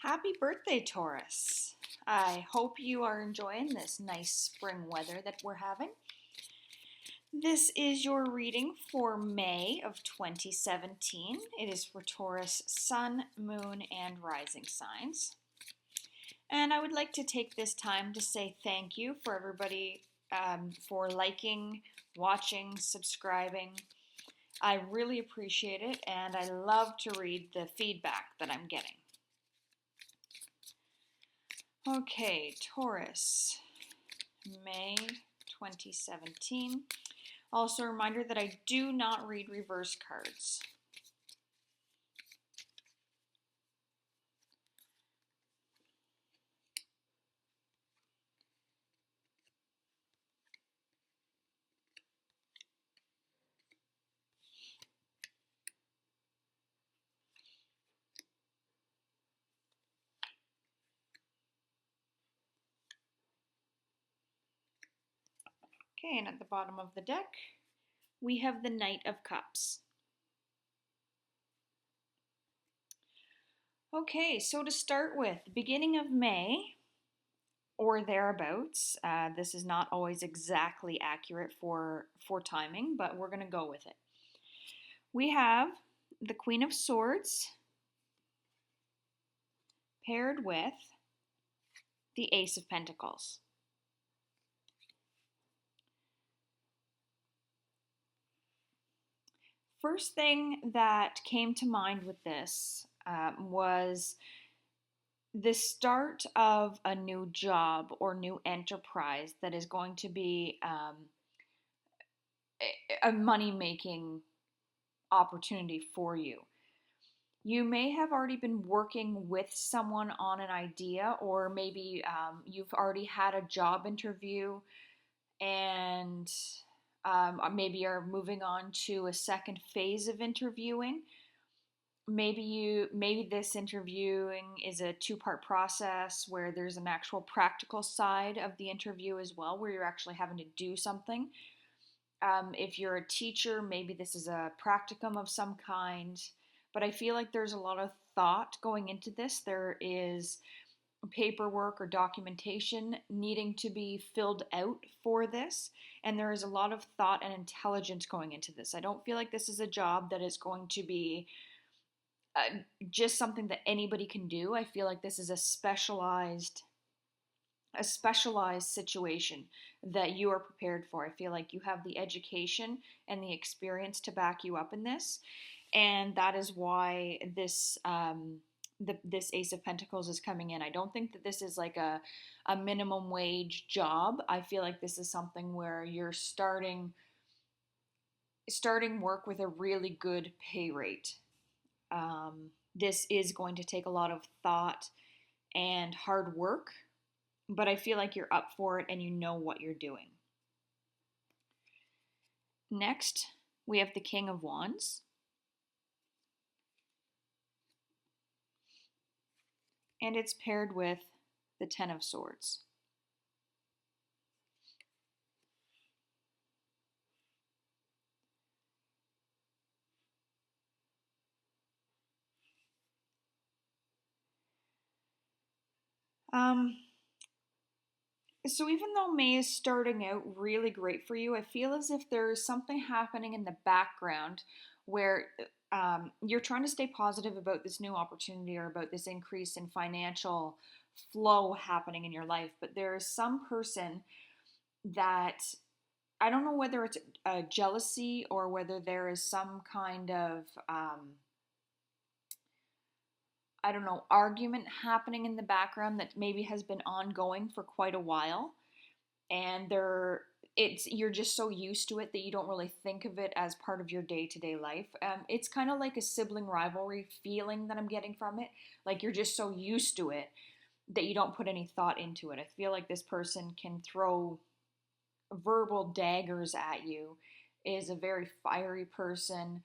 Happy birthday, Taurus. I hope you are enjoying this nice spring weather that we're having. This is your reading for May of 2017. It is for Taurus sun, moon, and rising signs. And I would like to take this time to say thank you for everybody for liking, watching, subscribing. I really appreciate it, and I love to read the feedback that I'm getting. Okay, Taurus, May 2017. Also, a reminder that I do not read reverse cards. Okay, and at the bottom of the deck, we have the Knight of Cups. Okay, so to start with, beginning of May or thereabouts. This is not always exactly accurate for timing, but we're going to go with it. We have the Queen of Swords paired with the Ace of Pentacles. First thing that came to mind with this was the start of a new job or new enterprise that is going to be a money-making opportunity for you. You may have already been working with someone on an idea, or maybe you've already had a job interview and maybe you're moving on to a second phase of interviewing. Maybe this interviewing is a two-part process where there's an actual practical side of the interview as well, where you're actually having to do something. If you're a teacher, maybe this is a practicum of some kind. But I feel like there's a lot of thought going into this. There is paperwork or documentation needing to be filled out for this, and there is a lot of thought and intelligence going into this. I don't feel like this is a job that is going to be just something that anybody can do. I feel like this is a specialized situation that you are prepared for. I feel like you have the education and the experience to back you up in this, and that is why this this Ace of Pentacles is coming in. I don't think that this is like a minimum wage job. I feel like this is something where you're starting work with a really good pay rate. This is going to take a lot of thought and hard work, but I feel like you're up for it and you know what you're doing. Next, we have the King of Wands. And it's paired with the Ten of Swords. So even though May is starting out really great for you, I feel as if there is something happening in the background where you're trying to stay positive about this new opportunity or about this increase in financial flow happening in your life. But there is some person that, I don't know whether it's a jealousy or whether there is some kind of I don't know, argument happening in the background that maybe has been ongoing for quite a while, and you're just so used to it that you don't really think of it as part of your day-to-day life. It's kind of like a sibling rivalry feeling that I'm getting from it. Like you're just so used to it that you don't put any thought into it. I feel like this person can throw verbal daggers at you, is a very fiery person,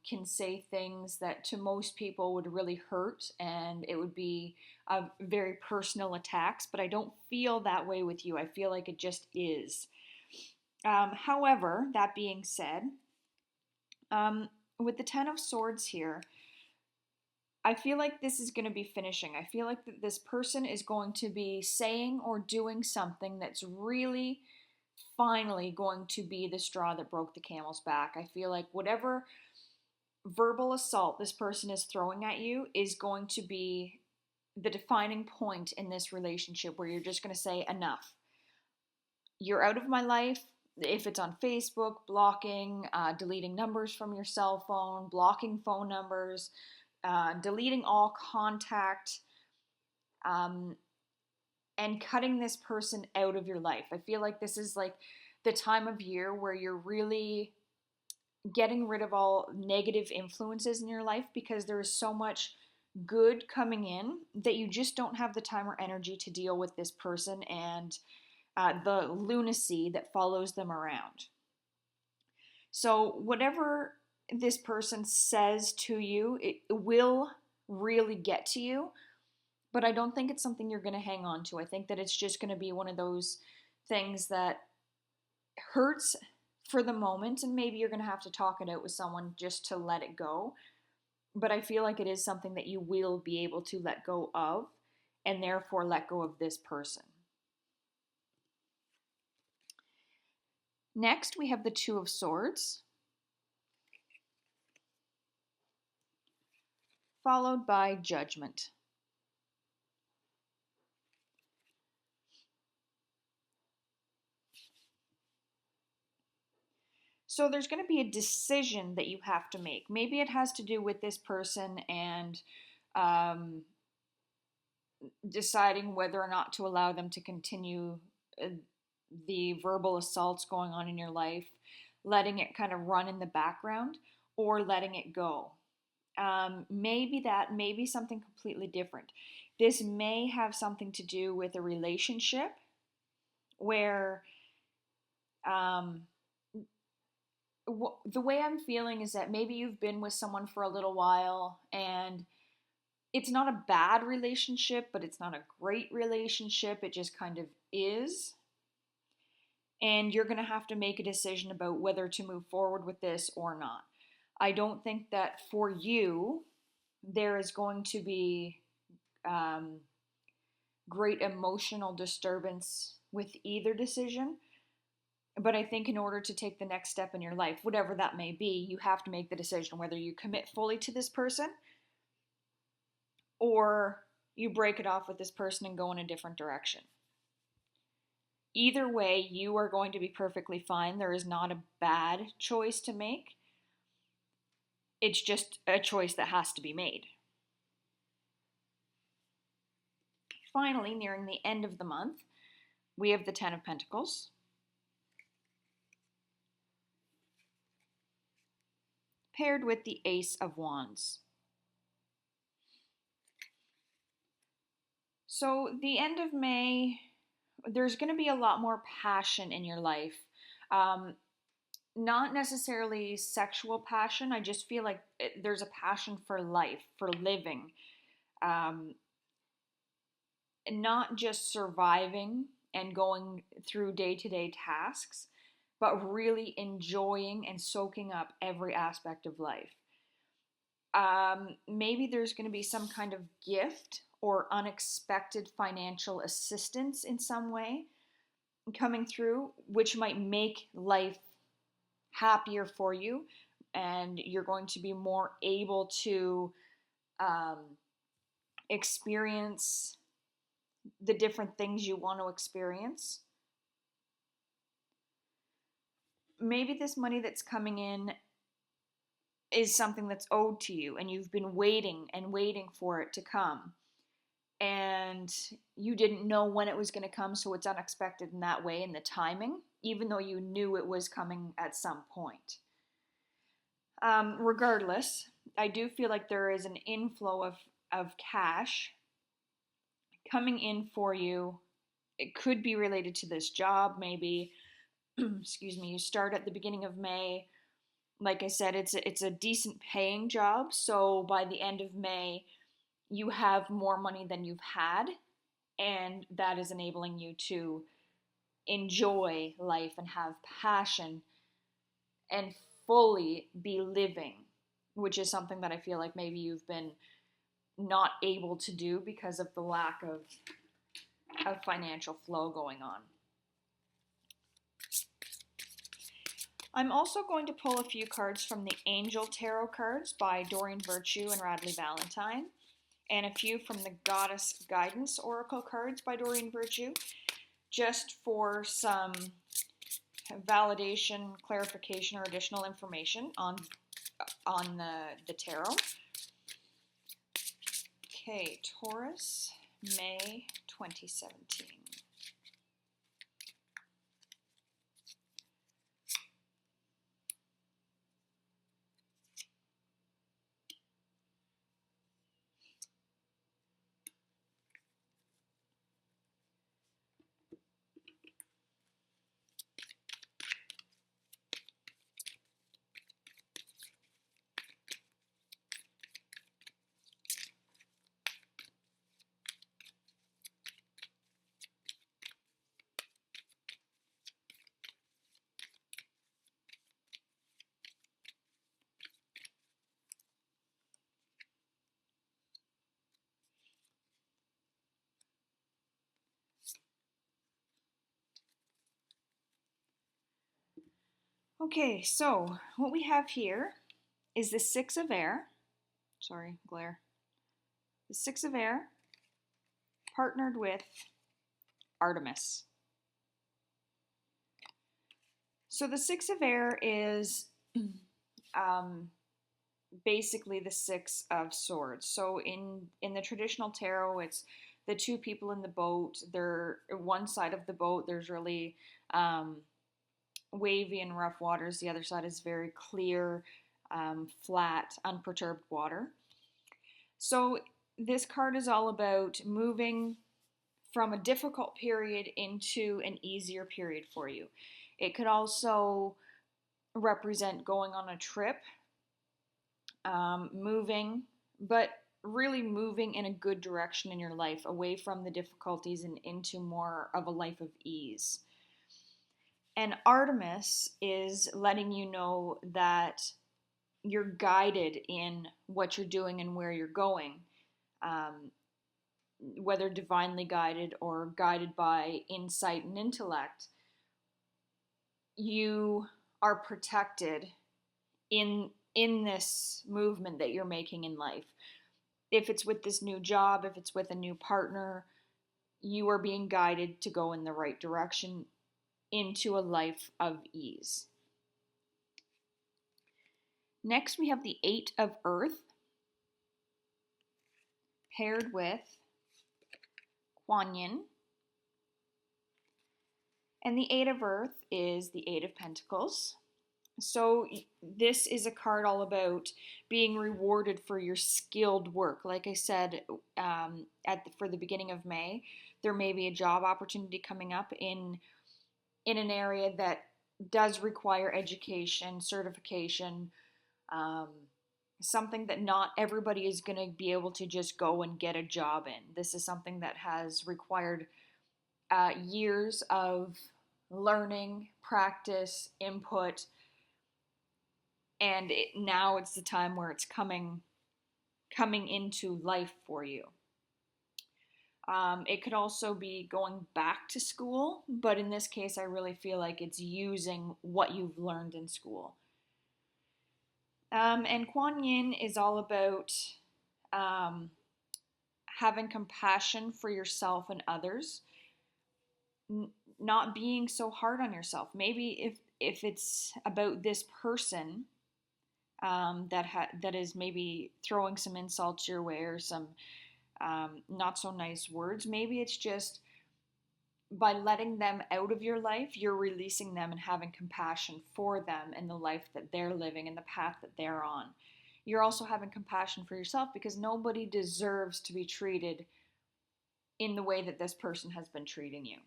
can say things that to most people would really hurt, and it would be very personal attacks, but I don't feel that way with you. I feel like it just is. However, that being said, with the Ten of Swords here, I feel like this is going to be finishing. I feel like that this person is going to be saying or doing something that's really finally going to be the straw that broke the camel's back. I feel like whatever verbal assault this person is throwing at you is going to be the defining point in this relationship where you're just going to say, enough. You're out of my life. If it's on Facebook, blocking, deleting numbers from your cell phone, blocking phone numbers, deleting all contact, um, and cutting this person out of your life. I feel like this is like the time of year where you're really getting rid of all negative influences in your life because there is so much good coming in that you just don't have the time or energy to deal with this person and the lunacy that follows them around. So, whatever this person says to you, it will really get to you, but I don't think it's something you're going to hang on to. I think that it's just going to be one of those things that hurts for the moment, and maybe you're going to have to talk it out with someone just to let it go. But I feel like it is something that you will be able to let go of, and therefore let go of this person. Next, we have the Two of Swords, followed by Judgment. So there's going to be a decision that you have to make. Maybe it has to do with this person and um, deciding whether or not to allow them to continue the verbal assaults going on in your life, letting it kind of run in the background, or letting it go. Maybe something completely different. This may have something to do with a relationship where um, the way I'm feeling is that maybe you've been with someone for a little while and it's not a bad relationship, but it's not a great relationship. It just kind of is. And you're going to have to make a decision about whether to move forward with this or not. I don't think that for you, there is going to be um, great emotional disturbance with either decision. But I think in order to take the next step in your life, whatever that may be, you have to make the decision whether you commit fully to this person or you break it off with this person and go in a different direction. Either way, you are going to be perfectly fine. There is not a bad choice to make. It's just a choice that has to be made. Finally, nearing the end of the month, we have the Ten of Pentacles, paired with the Ace of Wands. So the end of May, there's going to be a lot more passion in your life. Not necessarily sexual passion. I just feel like there's a passion for life, for living. Not just surviving and going through day-to-day tasks, but really enjoying and soaking up every aspect of life. Maybe there's going to be some kind of gift or unexpected financial assistance in some way coming through, which might make life happier for you, and you're going to be more able to experience the different things you want to experience. Maybe this money that's coming in is something that's owed to you and you've been waiting and waiting for it to come. And you didn't know when it was going to come, so it's unexpected in that way in the timing, even though you knew it was coming at some point. Regardless, I do feel like there is an inflow of cash coming in for you. It could be related to this job, maybe. Excuse me, you start at the beginning of May. Like I said, it's a decent paying job, so by the end of May, you have more money than you've had, and that is enabling you to enjoy life and have passion and fully be living, which is something that I feel like maybe you've been not able to do because of the lack of financial flow going on. I'm also going to pull a few cards from the Angel Tarot cards by Doreen Virtue and Radley Valentine, and a few from the Goddess Guidance Oracle cards by Doreen Virtue, just for some validation, clarification, or additional information on the tarot. Okay, Taurus, May 2017. Okay, so what we have here is the Six of Air. Sorry, glare. The Six of Air partnered with Artemis. So the Six of Air is basically the Six of Swords. So in the traditional tarot, it's the two people in the boat. They're one side of the boat. There's really wavy and rough waters. The other side is very clear, flat, unperturbed water. So this card is all about moving from a difficult period into an easier period for you. It could also represent going on a trip, moving, but really moving in a good direction in your life, away from the difficulties and into more of a life of ease. And Artemis is letting you know that you're guided in what you're doing and where you're going, whether divinely guided or guided by insight and intellect. You are protected in this movement that you're making in life. If it's with this new job, if it's with a new partner, you are being guided to go in the right direction into a life of ease. Next, we have the Eight of Earth paired with Kuan Yin. And the Eight of Earth is the Eight of Pentacles. So this is a card all about being rewarded for your skilled work. Like I said for the beginning of May, there may be a job opportunity coming up in an area that does require education, certification, something that not everybody is going to be able to just go and get a job in. This is something that has required years of learning, practice, input, and now it's the time where it's coming into life for you. It could also be going back to school, but in this case, I really feel like it's using what you've learned in school. And Kuan Yin is all about having compassion for yourself and others, not being so hard on yourself. Maybe if it's about this person that is maybe throwing some insults your way or some not so nice words, maybe it's just by letting them out of your life, you're releasing them and having compassion for them and the life that they're living and the path that they're on. You're also having compassion for yourself because nobody deserves to be treated in the way that this person has been treating you.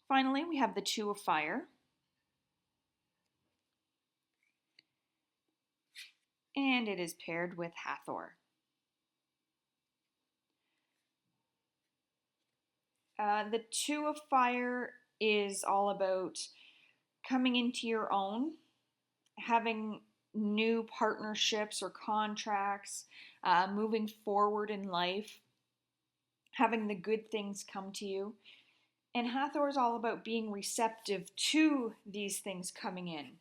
Finally, we have the Two of Fire. And it is paired with Hathor. The Two of Fire is all about coming into your own, having new partnerships or contracts, moving forward in life, having the good things come to you. And Hathor is all about being receptive to these things coming in,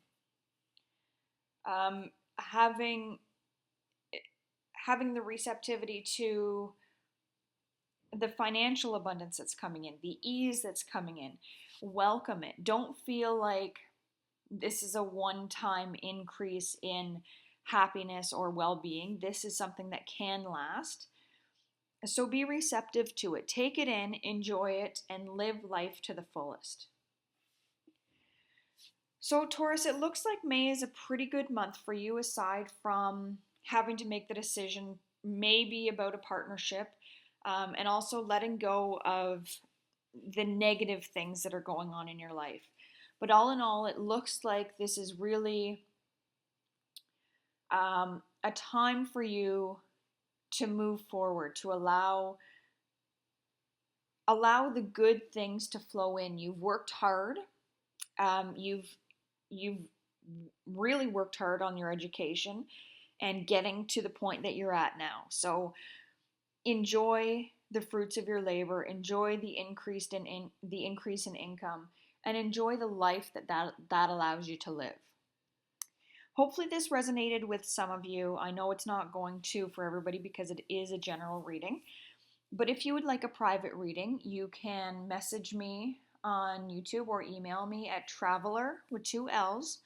having the receptivity to the financial abundance that's coming in, the ease that's coming in. Welcome it. Don't feel like this is a one-time increase in happiness or well-being. This is something that can last. So be receptive to it. Take it in, enjoy it, and live life to the fullest. So, Taurus, it looks like May is a pretty good month for you, aside from having to make the decision maybe about a partnership, and also letting go of the negative things that are going on in your life. But all in all, it looks like this is really a time for you to move forward, to allow the good things to flow in. You've worked hard. You've really worked hard on your education and getting to the point that you're at now. So enjoy the fruits of your labor, enjoy the increase in income, and enjoy the life that allows you to live. Hopefully this resonated with some of you. I know it's not going to for everybody because it is a general reading. But if you would like a private reading, you can message me on YouTube or email me at traveler with 2 L's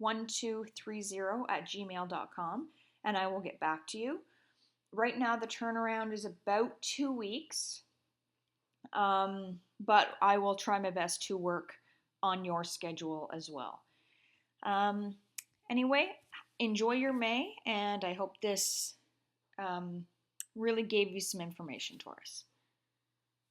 1230@gmail.com, and I will get back to you. Right now the turnaround is about 2 weeks, but I will try my best to work on your schedule as well. Anyway, enjoy your May, and I hope this really gave you some information, Taurus.